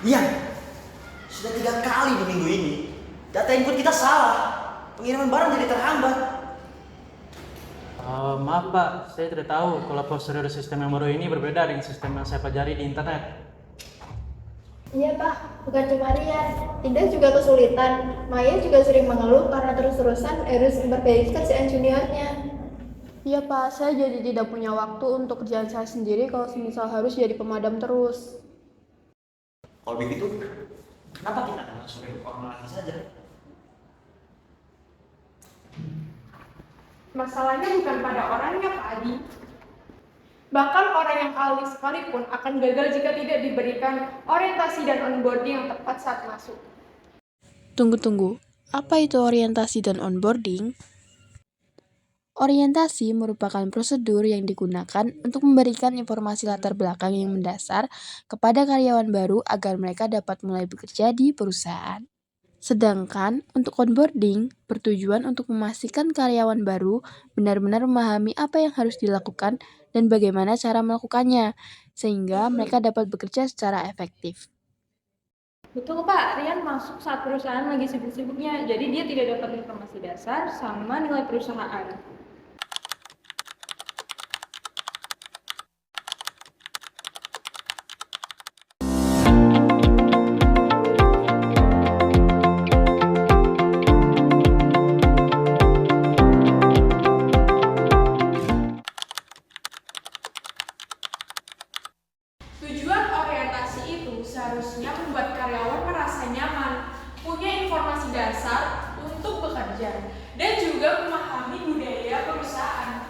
Iya, sudah 3 kali di minggu ini. Data input kita salah. Pengiriman barang jadi terhambat. Maaf Pak, saya tidak tahu kalau prosedur sistem yang baru ini berbeda dengan sistem yang saya pelajari di internet. Iya Pak, bukan cuma Rian, Indah juga kesulitan. Maya juga sering mengeluh karena terus-terusan harus memperbaiki kerjaan juniornya. Iya Pak, saya jadi tidak punya waktu untuk kerjaan saya sendiri kalau semisal harus jadi pemadam terus. Kalau begitu, kenapa kita tidak langsung rekrut orang lagi saja? Masalahnya bukan pada orangnya, Pak Adi. Bahkan orang yang ahli sekalipun akan gagal jika tidak diberikan orientasi dan onboarding yang tepat saat masuk. Tunggu, apa itu orientasi dan onboarding? Orientasi merupakan prosedur yang digunakan untuk memberikan informasi latar belakang yang mendasar kepada karyawan baru agar mereka dapat mulai bekerja di perusahaan. Sedangkan untuk onboarding bertujuan untuk memastikan karyawan baru benar-benar memahami apa yang harus dilakukan dan bagaimana cara melakukannya, sehingga mereka dapat bekerja secara efektif. Betul Pak, Rian masuk saat perusahaan lagi sibuk-sibuknya, jadi dia tidak dapat informasi dasar sama nilai perusahaan. Tujuan orientasi itu seharusnya membuat karyawan merasa nyaman, punya informasi dasar untuk bekerja, dan juga memahami budaya perusahaan.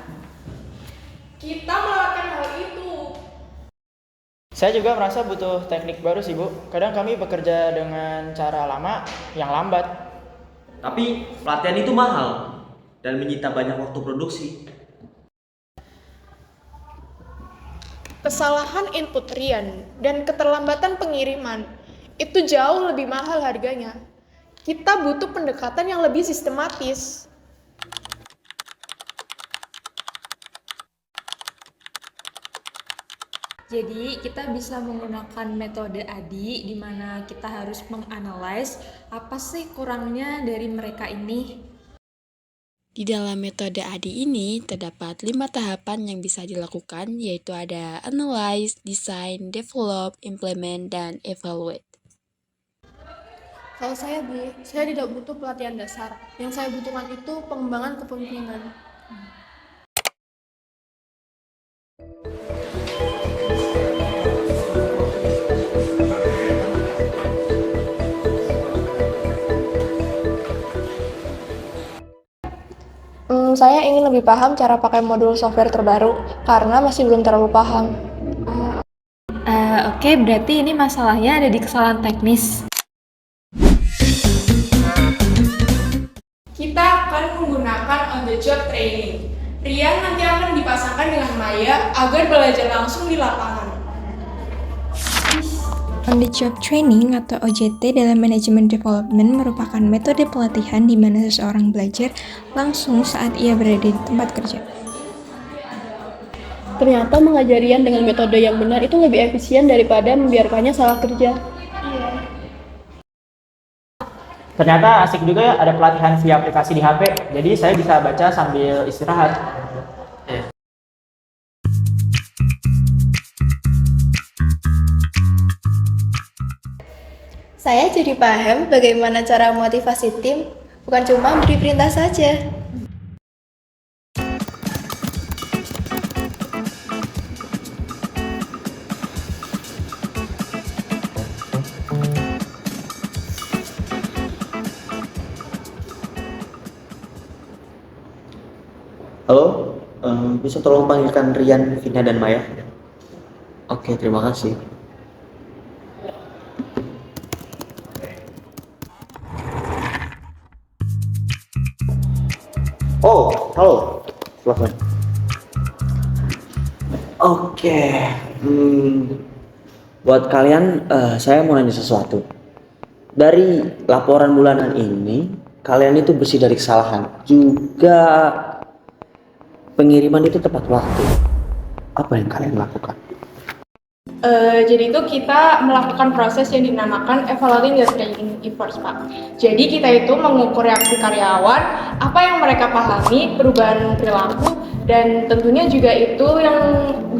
Kita melewatkan hal itu. Saya juga merasa butuh teknik baru sih Bu. Kadang kami bekerja dengan cara lama yang lambat. Tapi pelatihan itu mahal dan menyita banyak waktu produksi. Kesalahan input Rian dan keterlambatan pengiriman itu jauh lebih mahal harganya. Kita butuh pendekatan yang lebih sistematis. Jadi kita bisa menggunakan metode ADI di mana kita harus menganalisis apa sih kurangnya dari mereka ini. Di dalam metode ADI ini terdapat 5 tahapan yang bisa dilakukan, yaitu ada analyze, design, develop, implement, dan evaluate. Kalau saya Bu, saya tidak butuh pelatihan dasar. Yang saya butuhkan itu pengembangan kepemimpinan. Saya ingin lebih paham cara pakai modul software terbaru karena masih belum terlalu paham. Oke, berarti ini masalahnya ada di kesalahan teknis. Kita akan menggunakan on-the-job training. Rian nanti akan dipasangkan dengan Maya agar belajar langsung di lapangan. On-the-job training atau OJT dalam manajemen development merupakan metode pelatihan di mana seseorang belajar langsung saat ia berada di tempat kerja. Ternyata mengajarian dengan metode yang benar itu lebih efisien daripada membiarkannya salah kerja. Ternyata asik juga ya ada pelatihan via aplikasi di HP. Jadi saya bisa baca sambil istirahat. Saya jadi paham bagaimana cara motivasi tim, bukan cuma beri perintah saja. Halo, bisa tolong panggilkan Rian, Vina, dan Maya? Oke, terima kasih. Oh, halo. Silahkan. Oke, buat kalian, saya mau nanya sesuatu. Dari laporan bulanan ini, kalian itu bersih dari kesalahan. Juga pengiriman itu tepat waktu. Apa yang kalian lakukan? Jadi itu kita melakukan proses yang dinamakan evaluating the training efforts, Pak. Jadi kita itu mengukur reaksi karyawan, apa yang mereka pahami, perubahan perilaku, dan tentunya juga itu yang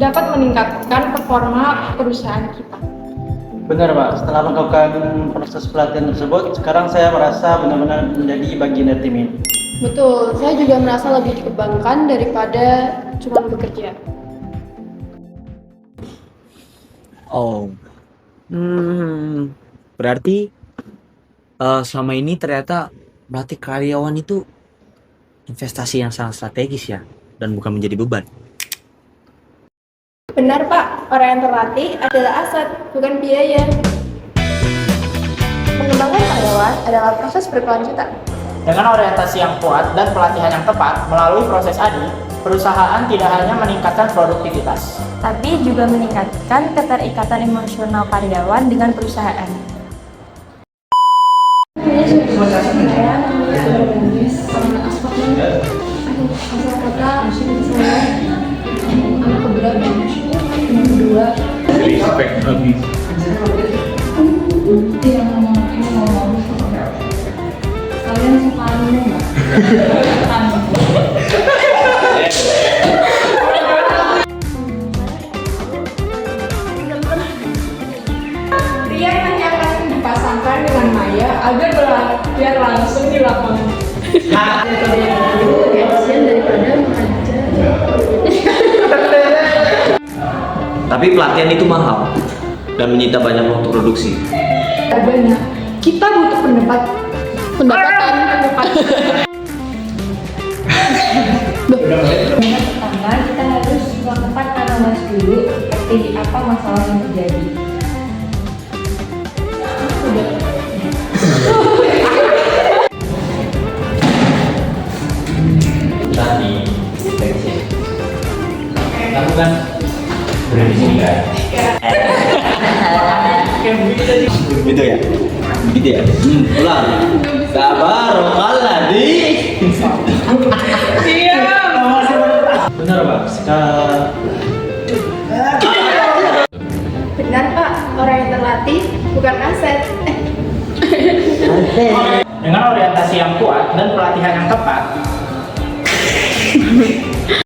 dapat meningkatkan performa perusahaan kita. Benar Pak, setelah melakukan proses pelatihan tersebut, sekarang saya merasa benar-benar menjadi bagian dari tim ini. Betul, saya juga merasa lebih dikembangkan daripada cuma bekerja. Oh, berarti selama ini ternyata melatih karyawan itu investasi yang sangat strategis ya, dan bukan menjadi beban. Benar Pak, orang yang terlatih adalah aset, bukan biaya. Mengembangkan karyawan adalah proses berkelanjutan. Dengan orientasi yang kuat dan pelatihan yang tepat melalui proses ADI, perusahaan tidak hanya meningkatkan produktivitas, tapi juga meningkatkan keterikatan emosional karyawan dengan perusahaan. Rian hanya akan dipasangkan dengan Maya agar belajar langsung di lapangan. Tapi pelatihan itu mahal dan menyita banyak waktu produksi. Banyak. Kita butuh pendapatan. Pertama, kita harus melakukan analisis dulu seperti apa masalah yang terjadi. Tadi deteksi. Kamu kan berada di sini kan? Gitu ya? Gitu ya? Ulang. Sabar, kalah di. Benar Pak, Benar Pak, orang yang terlatih bukan aset. dengan orientasi yang kuat dan pelatihan yang tepat,